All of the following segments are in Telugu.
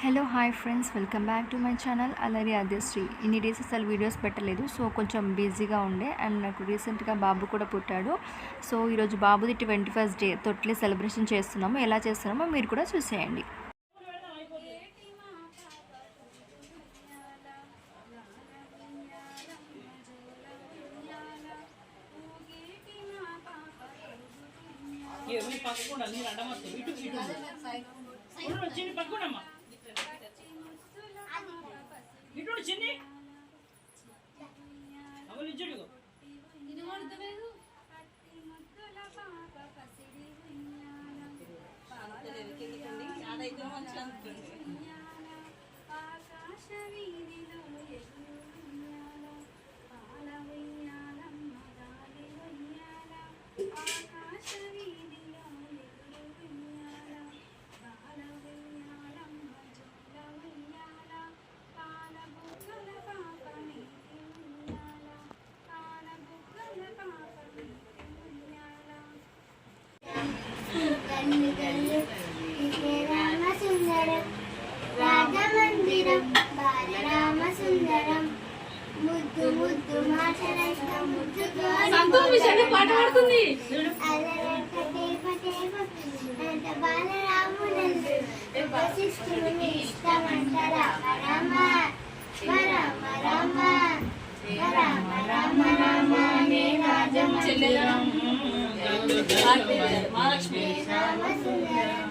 Hello hi friends, welcome back to my channel అల్లరి ఆద్యశ్రీ. ఇన్ని డేస్ అసలు వీడియోస్ పెట్టలేదు, సో కొంచెం బిజీగా ఉండే. అండ్ నాకు రీసెంట్గా బాబు కూడా పుట్టాడు. సో ఈరోజు బాబుది 21st డే తొట్లే సెలబ్రేషన్ చేస్తున్నాము. ఎలా చేస్తున్నామో మీరు కూడా చూసేయండి. ఇటు చిన్ని అవలు ఇచ్చుడు ఇది వడతలేదు పాలతలేదు కిందకండి ఆడైతే మంచి అనుకుంది ఆకాశ వీధిలో ఎగురుయాల పాల వెయ్యాలమ్మ గాలి వెయ్యాల ఆకాశ వీధిలో ఎగురుయాల పాల వెయ్యాలమ్మ జోల వెయ్యాల పాల బుగ్గల పాప నీతి ఉయ్యాల పాల బుగ్గల పాప నీతి ఉయ్యాల గల్లు గల్లు ఇదే రామ సుందరం రాజమందిరం బాలరామ సుందరం ముద్దు ముద్దు మాటలంట ముద్దుగా పాట పాడుతుంది అలరంట దేవ దేవ అంట బాలరామునందు వశిష్ఠుని ఇష్టమంట రామ రామ రామ రామ రామ రామ రామ నే రాజమందిరం మహాలక్ష్మి రామ సుందరం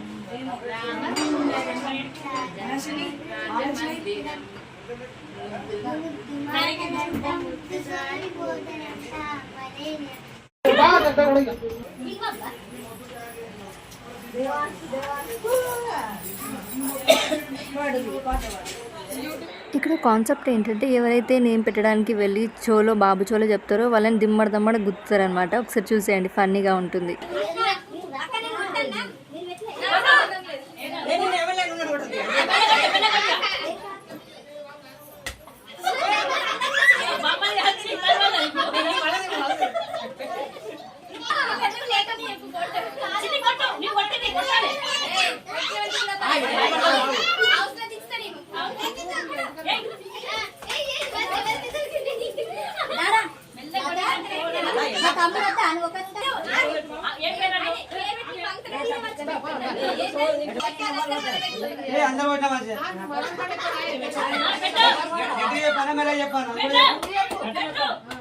రామ సుందరం రాజమందిరం ముద్దు మాటలంట ముద్దు సారిపోతనంట మరేనే ఇక్కడ కాన్సెప్ట్ ఏంటంటే, ఎవరైతే నేమ్ పెట్టడానికి వెళ్ళి బాబు చోలో చెప్తారో వాళ్ళని దిమ్మడ దమ్మడ గుర్తారనమాట. ఒకసారి చూసేయండి, ఫన్నీగా ఉంటుంది.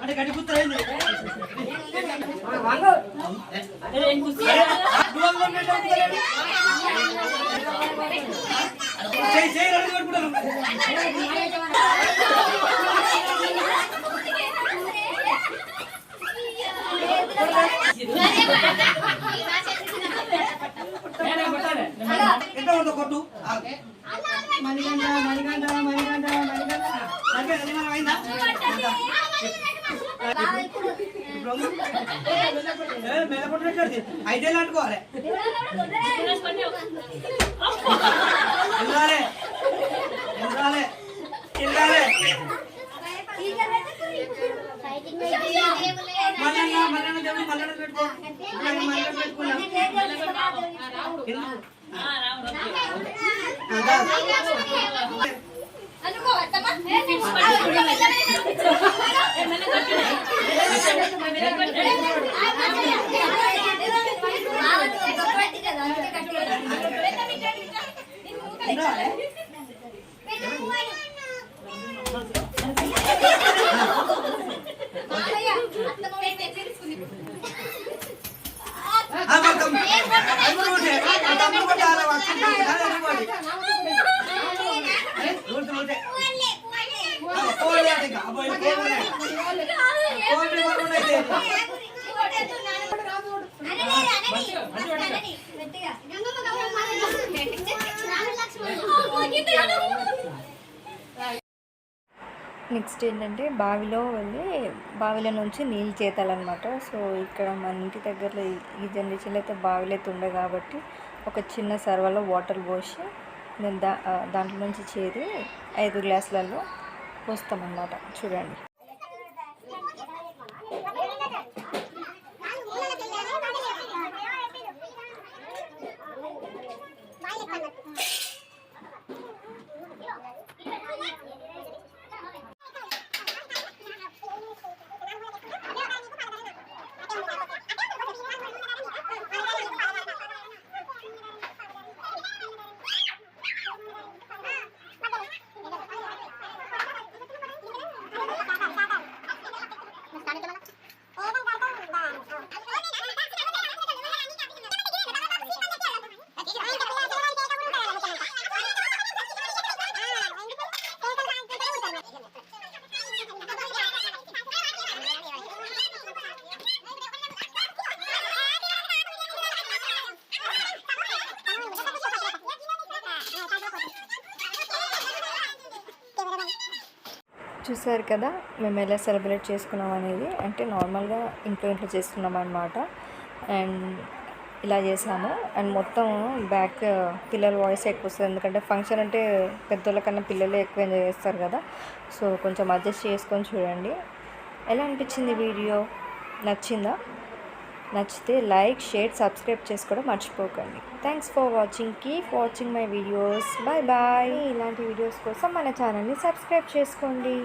అంటే గట్టి పుత్రైంది ఎంత ఉందో కొట్టు మణిగంట మణిగంట మణిగంట మణిగంట అయిందా మెల్లపట్టు ఐదేళ్ళు అంటుకోవాలి వెళ్ళాలి వెళ్ళాలి వెళ్ళాలి మల్లన్న మల్లన్న దేవుడు మల్లన్న పెట్టుకో మల్లన్న పెట్టుకున్నాం నెక్స్ట్ ఏంటంటే, బావిలో నుంచి నీళ్ళు చేతాలన్నమాట. సో ఇక్కడ మన ఇంటి దగ్గరలో ఈ జనరేషన్లో అయితే బావిలో అయితే ఉండే కాబట్టి ఒక చిన్న సర్వలో వాటర్ పోసి నేను దాంట్లో నుంచి చేరి 5 గ్లాసులలో పోస్తామన్నమాట. చూడండి. చూసారు కదా మేము ఎలా సెలబ్రేట్ చేసుకున్నాం అనేది. అంటే నార్మల్గా ఇంట్లో చేసుకున్నాం అనమాట. అండ్ ఇలా చేసాము. అండ్ మొత్తం బ్యాక్ పిల్లల వాయిస్ ఎక్కువ వస్తుంది, ఎందుకంటే ఫంక్షన్ అంటే పెద్దోళ్ళ కన్నా పిల్లలే ఎక్కువ ఎంజాయ్ చేస్తారు కదా. సో కొంచెం అడ్జస్ట్ చేసుకొని చూడండి. ఎలా అనిపించింది వీడియో? నచ్చిందా? నచ్చితే లైక్, షేర్, సబ్స్క్రైబ్ చేసుకోవడం మర్చిపోకండి. Thanks for watching. Keep watching my videos. Bye bye. ఇలాంటి వీడియోస్ కోసం మన ఛానల్ని సబ్స్క్రైబ్ చేసుకోండి.